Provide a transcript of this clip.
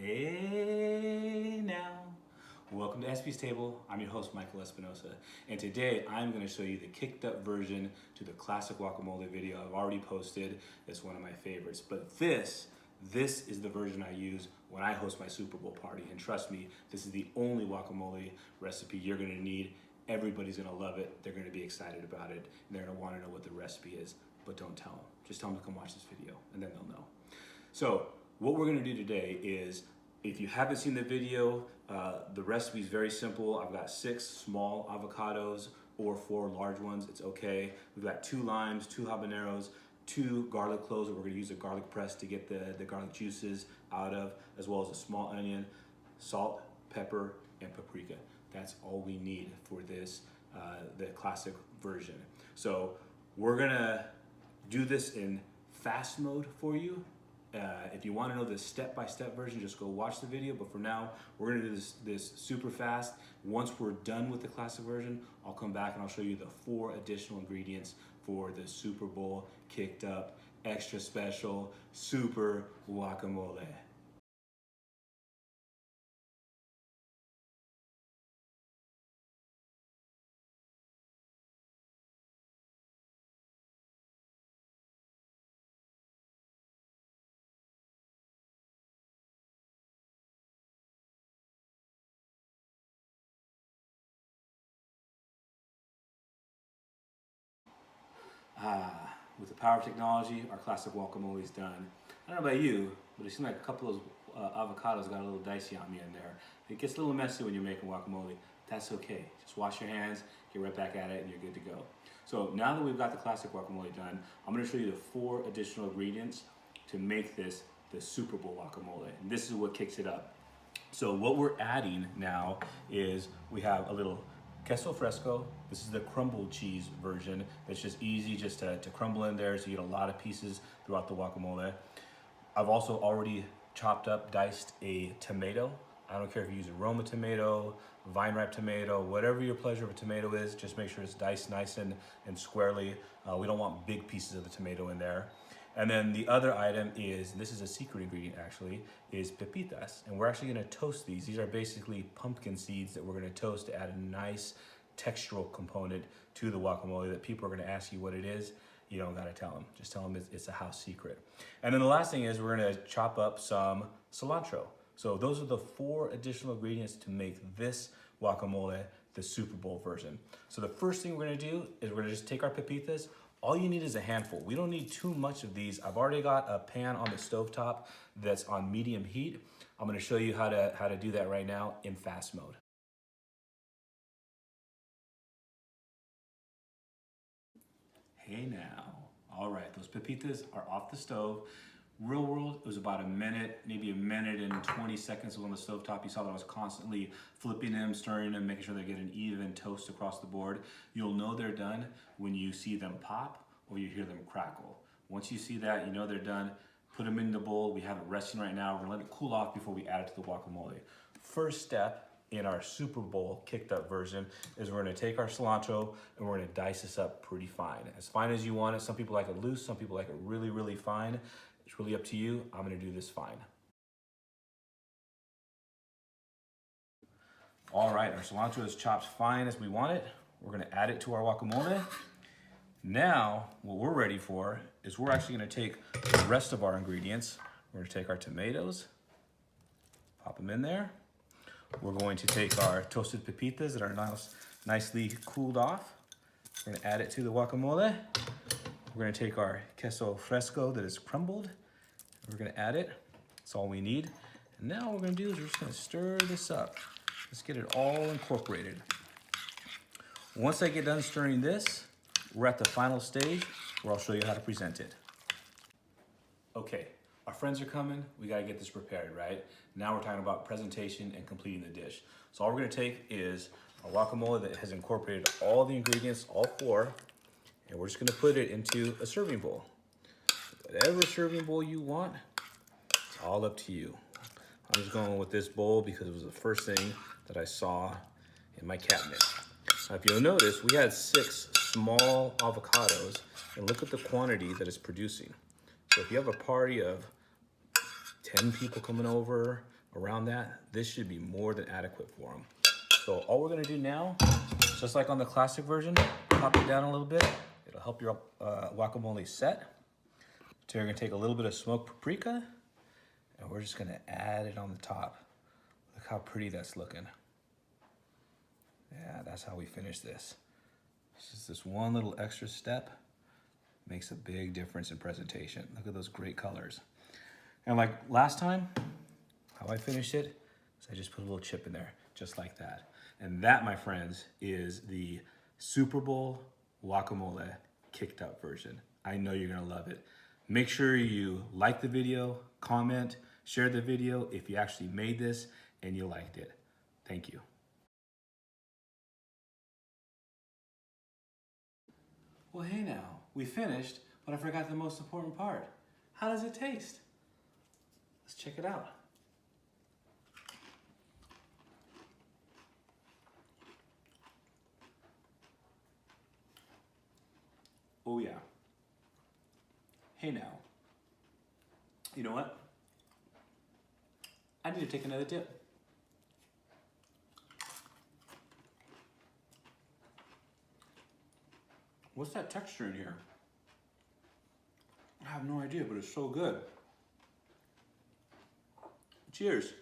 Hey now, welcome to SP's Table. I'm your host Michael Espinosa, and today I'm going to show you the kicked up version to the classic guacamole video I've already posted. It's one of my favorites, but this is the version I use when I host my Super Bowl party, and trust me, this is the only guacamole recipe you're going to need. Everybody's going to love it. They're going to be excited about it, and they're going to want to know what the recipe is, but don't tell them. Just tell them to come watch this video, and then they'll know. So what we're going to do today is, if you haven't seen the video, the recipe is very simple. I've got 6 small avocados or 4 large ones. It's okay. We've got 2 limes, 2 habaneros, 2 garlic cloves that we're going to use a garlic press to get the garlic juices out of, as well as a small onion, salt, pepper, and paprika. That's all we need for this, the classic version. So we're going to do this in fast mode for you. If you want to know the step-by-step version, just go watch the video. But for now, we're going to do this super fast. Once we're done with the classic version, I'll come back and I'll show you the 4 additional ingredients for the Super Bowl kicked up, extra special, super guacamole. With the power of technology, our classic guacamole is done. I don't know about you, but it seems like a couple of those avocados got a little dicey on me in there. It gets a little messy when you're making guacamole. That's okay. Just wash your hands, get right back at it, and you're good to go. So now that we've got the classic guacamole done, I'm going to show you the 4 additional ingredients to make this the Super Bowl guacamole. And this is what kicks it up. So what we're adding now is we have a little Queso Fresco. This is the crumbled cheese version. It's just easy just to crumble in there, so you get a lot of pieces throughout the guacamole. I've also already chopped up, diced a tomato. I don't care if you use a Roma tomato, vine ripe tomato, whatever your pleasure of a tomato is, just make sure it's diced nice and squarely. We don't want big pieces of the tomato in there. And then the other item is, and this is a secret ingredient actually, is Pepitas. And we're actually gonna toast these. These are basically pumpkin seeds that we're gonna toast to add a nice textural component to the guacamole that people are gonna ask you what it is. You don't gotta tell them. Just tell them it's a house secret. And then the last thing is we're gonna chop up some cilantro. So those are the 4 additional ingredients to make this guacamole the Super Bowl version. So the first thing we're gonna do is we're gonna just take our pepitas. All you need is a handful. We don't need too much of these. I've already got a pan on the stovetop that's on medium heat. I'm gonna show you how to do that right now in fast mode. Hey now. All right, those pepitas are off the stove. Real world, it was about a minute, maybe a minute and 20 seconds on the stovetop. You saw that I was constantly flipping them, stirring them, making sure they get an even toast across the board. You'll know they're done when you see them pop or you hear them crackle. Once you see that, you know they're done. Put them in the bowl. We have it resting right now. We're gonna let it cool off before we add it to the guacamole. First step in our Super Bowl kicked up version is we're gonna take our cilantro and we're gonna dice this up pretty fine as you want it. Some people like it loose, some people like it really, really fine. It's really up to you. I'm gonna do this fine. All right, our cilantro is chopped fine as we want it. We're gonna add it to our guacamole. Now, what we're ready for is we're actually gonna take the rest of our ingredients. We're gonna take our tomatoes, pop them in there. We're going to take our toasted pepitas that are nicely cooled off. We're gonna add it to the guacamole. We're gonna take our Queso Fresco that is crumbled. We're gonna add it. That's all we need. And now what we're gonna do is we're just gonna stir this up. Let's get it all incorporated. Once I get done stirring this, we're at the final stage where I'll show you how to present it. Okay, our friends are coming. We gotta get this prepared, right? Now we're talking about presentation and completing the dish. So all we're gonna take is a guacamole that has incorporated all the ingredients, all 4, and we're just gonna put it into a serving bowl. Whatever serving bowl you want, it's all up to you. I'm just going with this bowl because it was the first thing that I saw in my cabinet. Now, if you'll notice, we had 6 small avocados, and look at the quantity that it's producing. So if you have a party of 10 people coming over, around that, this should be more than adequate for them. So all we're gonna do now, just like on the classic version, pop it down a little bit. It'll help your guacamole set. So you're gonna take a little bit of smoked paprika and we're just gonna add it on the top. Look how pretty that's looking. Yeah, that's how we finish this. It's just this one little extra step makes a big difference in presentation. Look at those great colors. And like last time, how I finished it is I just put a little chip in there, just like that. And that, my friends, is the Super Bowl guacamole kicked up version. I know you're gonna love it. Make sure you like the video, comment, share the video if you actually made this and you liked it. Thank you. Well, hey now, we finished, but I forgot the most important part. How does it taste? Let's check it out. Oh yeah. Hey now. You know what? I need to take another dip. What's that texture in here? I have no idea, but it's so good. Cheers.